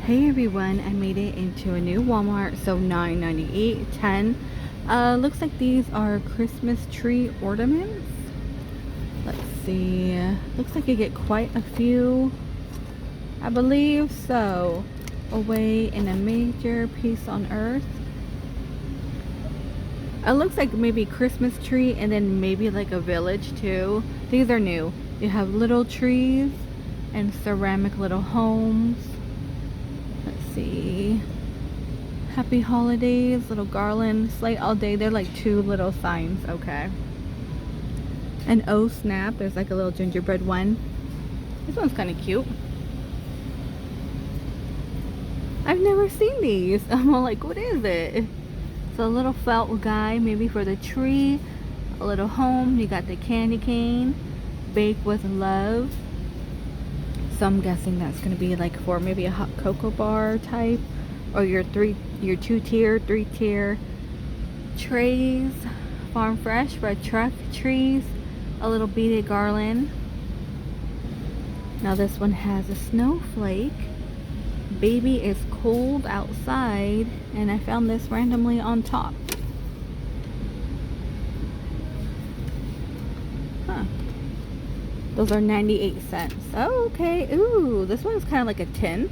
Hey everyone, I made it into a new Walmart, so $9.98, 10. Looks like these are Christmas tree ornaments. Let's see. Looks like you get quite a few. I believe so. Away in a major peace on earth. It looks like maybe Christmas tree and then maybe like a village too. These are new. You have little trees and ceramic little homes. Let's see. Happy holidays, little garland, slate all day. They're like two little signs, okay. And oh snap, there's like a little gingerbread one. This one's kind of cute. I've never seen these. I'm all like, what is it? It's a little felt guy, maybe for the tree. A little home. You got the candy cane. Bake with love. So I'm guessing that's going to be like for maybe a hot cocoa bar type, or your 2-tier, 3-tier trays. Farm fresh red truck trees, a little beaded garland. Now this one has a snowflake. Baby is cold outside, and I found this randomly on top. Huh. Those are 98 cents. Oh, okay. Ooh, this one's kind of like a 10.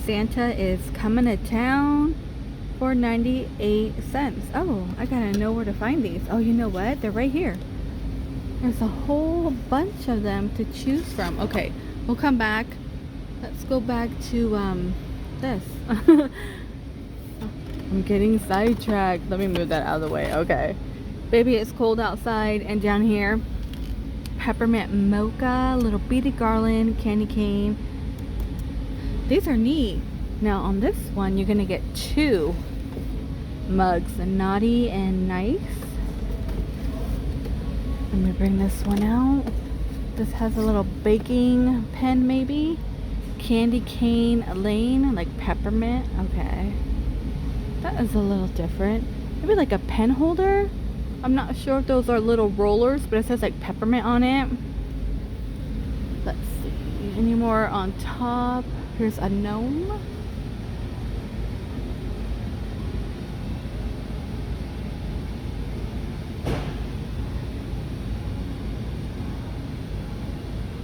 Santa is coming to town for 98 cents. Oh, I gotta know where to find these. Oh, you know what? They're right here. There's a whole bunch of them to choose from. Okay, we'll come back. Let's go back to this. I'm getting sidetracked. Let me move that out of the way. Okay. Baby, it's cold outside, and down here, peppermint mocha, little beaded garland, candy cane. These are neat. Now on this one, you're gonna get 2 mugs, naughty and nice. Let me bring this one out. This has a little baking pen, maybe. Candy cane lane, like peppermint. Okay, that is a little different. Maybe like a pen holder. I'm not sure if those are little rollers, but it says like peppermint on it. Let's see, any more on top? Here's a gnome.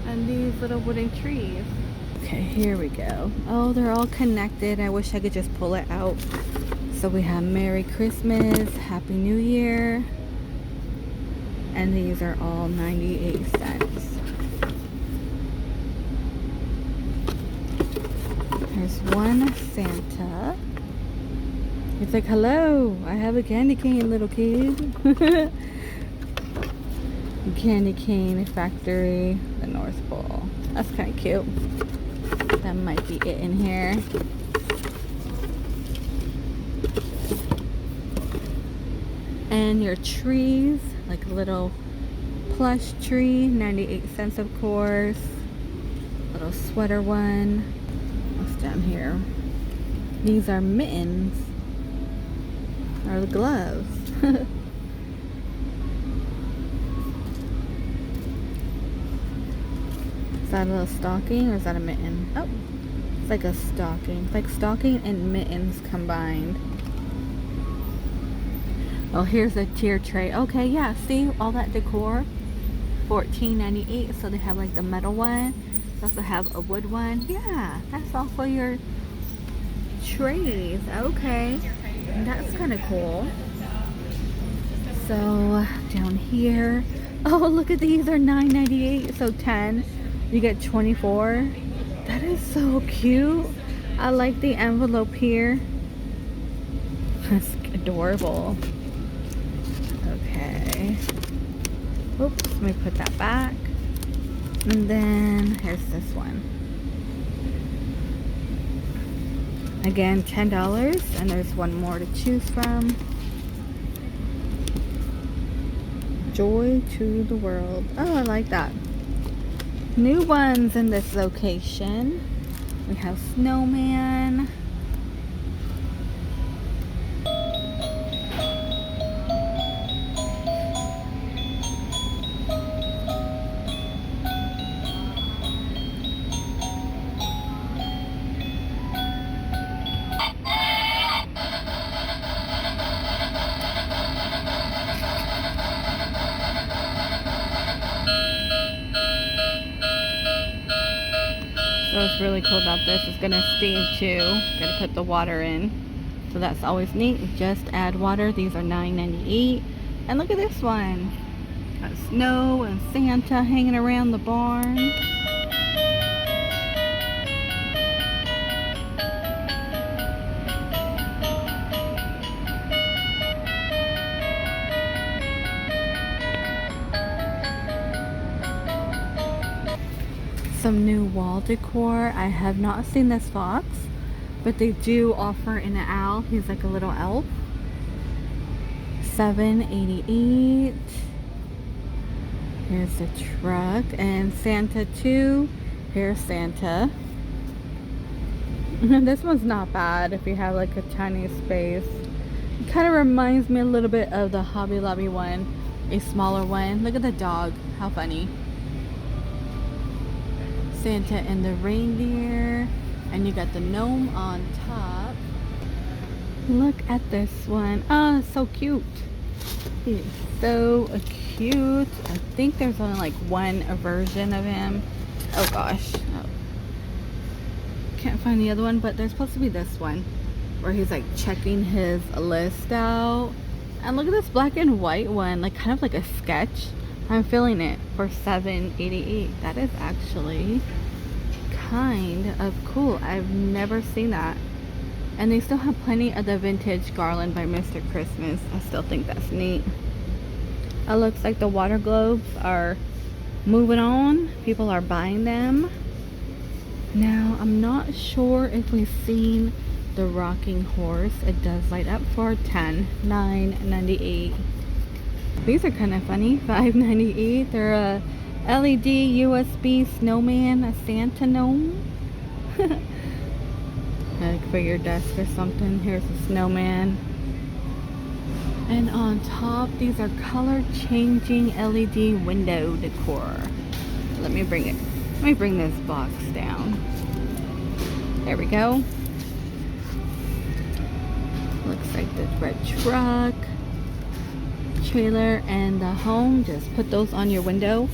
And these little wooden trees. Okay, here we go. Oh, they're all connected. I wish I could just pull it out. So we have Merry Christmas, Happy New Year. And these are all 98 cents. There's one Santa. It's like, hello, I have a candy cane, little kid. Candy cane factory, the North Pole. That's kind of cute. That might be it in here. And your trees, like a little plush tree, 98 cents of course. Little sweater one. What's down here? These are mittens, or the gloves. Is that a little stocking, or is that a mitten? Oh, it's like a stocking. It's like stocking and mittens combined. Oh, here's a tier tray. Okay, yeah, see all that decor? $14.98. So they have like the metal one. They also have a wood one. Yeah, that's all for your trays. Okay, that's kind of cool. So down here, oh, look at these, are $9.98. So 10, you get 24. That is so cute. I like the envelope here. That's adorable. Okay. Oops, let me put that back. And then here's this one. Again, $10, and there's one more to choose from. Joy to the world. Oh, I like that. New ones in this location. We have snowman. what's really cool about this. It's gonna steam too. Gotta put the water in. So that's always neat. Just add water. These are $9.98. And look at this one. Got snow and Santa hanging around the barn. Some new wall decor. I have not seen this fox, but they do offer an owl. He's like a little elf. $7.88. Here's the truck and Santa too. Here's Santa. This one's not bad if you have like a tiny space. It kind of reminds me a little bit of the Hobby Lobby one, a smaller one. Look at the dog, how funny. Santa and the reindeer, and you got the gnome on top. Look at this one. Oh, so cute. He's so cute. I think there's only like one version of him. Oh gosh, oh. Can't find the other one, but there's supposed to be this one where he's like checking his list out. And look at this black and white one, like kind of like a sketch. I'm feeling it for $7.88. That is actually kind of cool. I've never seen that. And they still have plenty of the vintage garland by Mr. Christmas. I still think that's neat. It looks like the water globes are moving on. People are buying them. Now, I'm not sure if we've seen the rocking horse. It does light up for $9.98. These are kind of funny. $5.98. They're a LED USB snowman, a Santa gnome. Like for your desk or something. Here's a snowman. And on top, these are color changing LED window decor. Let me bring this box down. There we go. Looks like the red truck, trailer, and the home. Just put those on your window.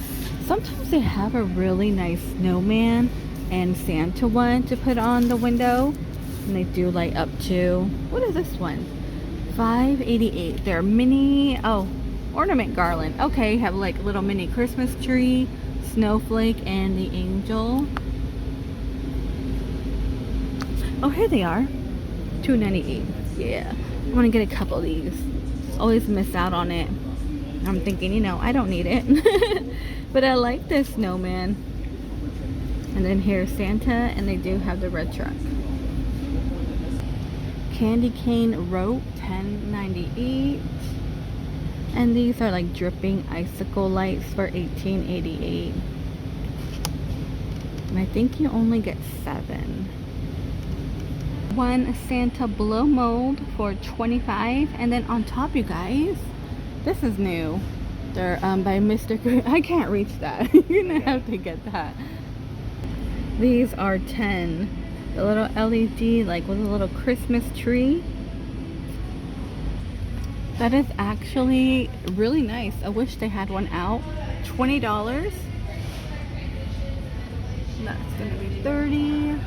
Sometimes they have a really nice snowman and Santa one to put on the window, and they do light up too. What is this one? $5.88. They're mini ornament garland. Okay, have like a little mini Christmas tree, snowflake, and the angel. Oh, here they are. $2.98. Yeah, I'm gonna get a couple of these. Always miss out on it. I'm thinking, you know, I don't need it. But I like this snowman. And then here's Santa, and they do have the red truck. Candy cane rope, $10.98. And these are like dripping icicle lights for $18.88. And I think you only get 7. One Santa blow mold for $25. And then on top, you guys, this is new. They're by Mr. I can't reach that. You're gonna have to get that. These are 10. The little LED, like with a little Christmas tree. That is actually really nice. I wish they had one out. $20. That's gonna be $30.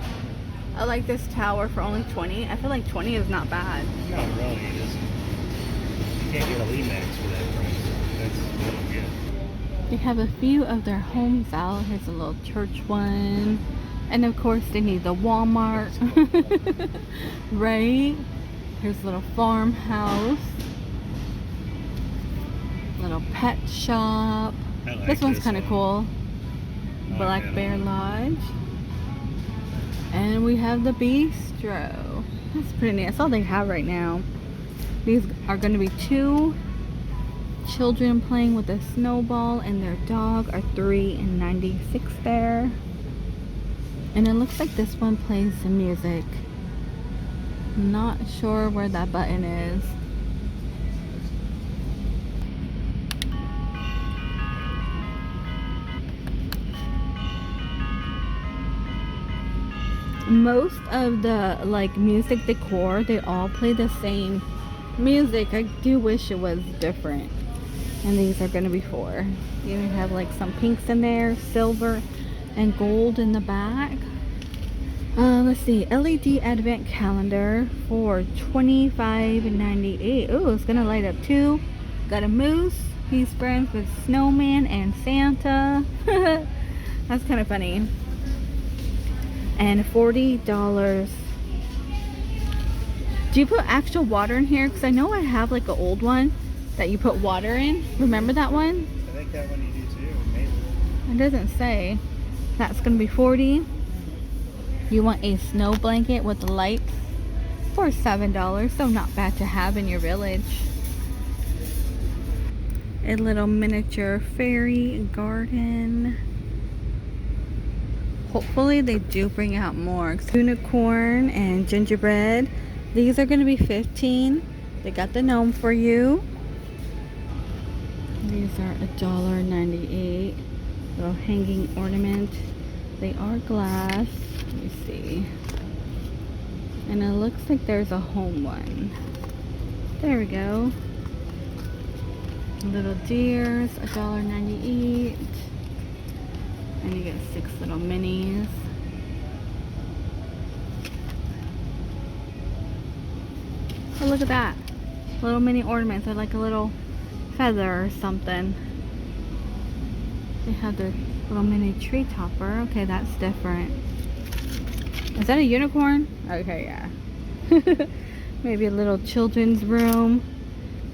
I like this tower for only $20. I feel like $20 is not bad. Not really. It isn't. You can't get a Max for that price. That's really good. They have a few of their homes out. Here's a little church one. And of course they need the Walmart. Right? Here's a little farmhouse. Little pet shop. Like this one's kind of cool. Like Black Bear Lodge. And we have the bistro. That's pretty neat. That's all they have right now. These are going to be 2 children playing with a snowball, and their dog are $3.96 there. And it looks like this one plays some music. Not sure where that button is. Most of the like music decor, they all play the same music. I do wish it was different. And these are going to be 4. You have like some pinks in there, silver and gold in the back. Let's see, LED advent calendar for $25.98. Oh, it's gonna light up too. Got a moose. He's friends with Snowman and Santa. That's kind of funny. And $40. Do you put actual water in here? Because I know I have like an old one that you put water in. Remember that one? I think that one you do too, maybe. It doesn't say. That's gonna be $40. You want a snow blanket with the lights for $7, so not bad to have in your village. A little miniature fairy garden. Hopefully they do bring out more. Unicorn and gingerbread. These are going to be $15. They got the gnome for you. These are $1.98. Little hanging ornament. They are glass. Let me see. And it looks like there's a home one. There we go. Little deers, $1.98. And you get 6 little minis. Oh, look at that. Little mini ornaments. They're like a little feather or something. They have their little mini tree topper. Okay, that's different. Is that a unicorn? Okay, yeah. Maybe a little children's room.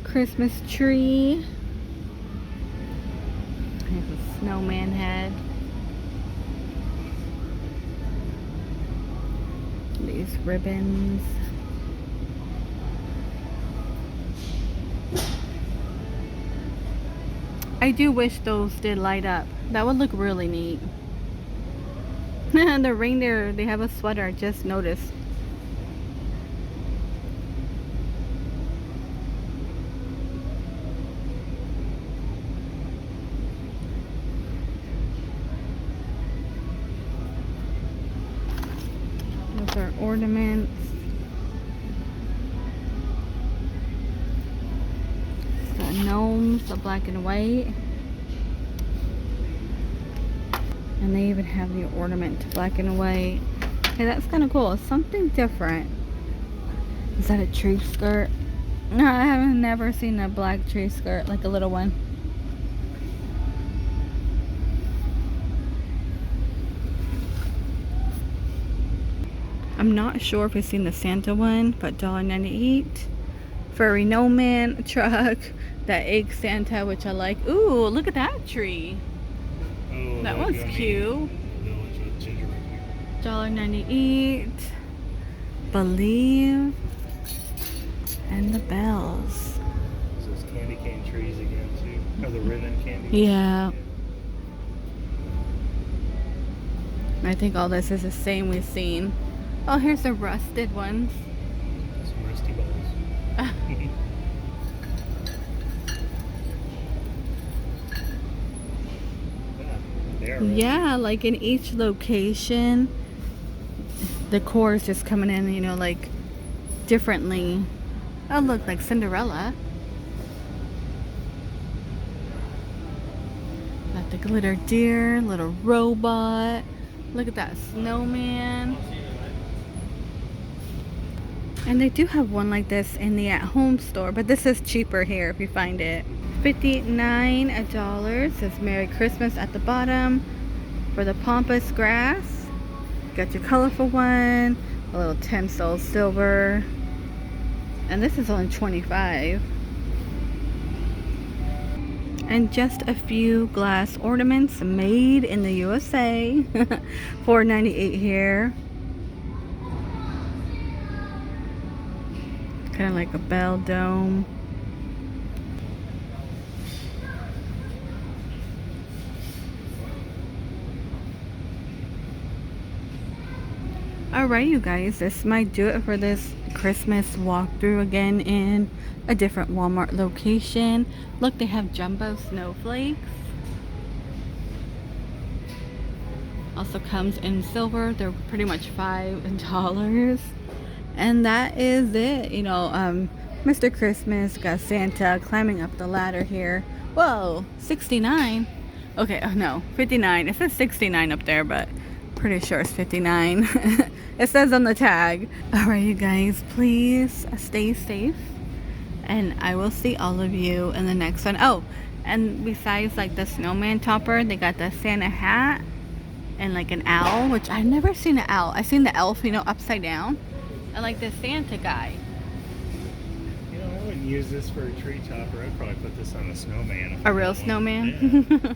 Christmas tree. There's a snowman head. These ribbons. I do wish those did light up. That would look really neat. The reindeer, they have a sweater, I just noticed. Those are ornaments. The gnomes, the black and white. And they even have the ornament black and white. Okay, that's kind of cool. It's something different. Is that a tree skirt? No, I haven't never seen a black tree skirt, like a little one. I'm not sure if I've seen the Santa one, but $1.98. Furry snowman truck. That egg Santa, which I like. Ooh, look at that tree. Oh, That one's cute. $1.98. Believe. And the bells. So it's candy cane trees again too. Oh, the ribbon candy. Yeah. I think all this is the same we've seen. Oh, here's the rusted ones. Some rusty balls. Yeah, like in each location, the core is just coming in, you know, like differently. Oh, look, like Cinderella. Got the glitter deer, little robot. Look at that snowman. And they do have one like this in the at-home store, but this is cheaper here if you find it. $59. Says Merry Christmas at the bottom for the pampas grass. Got your colorful one, a little tinsel silver, and this is only $25. And just a few glass ornaments made in the USA. $4.98 here. Kind of like a bell dome. Alright, you guys, this might do it for this Christmas walkthrough again in a different Walmart location. Look, they have jumbo snowflakes. Also comes in silver. They're pretty much $5. And that is it. You know, Mr. Christmas got Santa climbing up the ladder here. Whoa, 69. Okay, oh no, 59. It says 69 up there, but Pretty sure it's 59. It says on the tag. Alright, you guys, please stay safe. And I will see all of you in the next one. Oh, and besides like the snowman topper, they got the Santa hat and like an owl, which I've never seen an owl. I've seen the elf, you know, upside down. And like the Santa guy. You know, I wouldn't use this for a tree topper. I'd probably put this on a snowman. A real snowman? Yeah.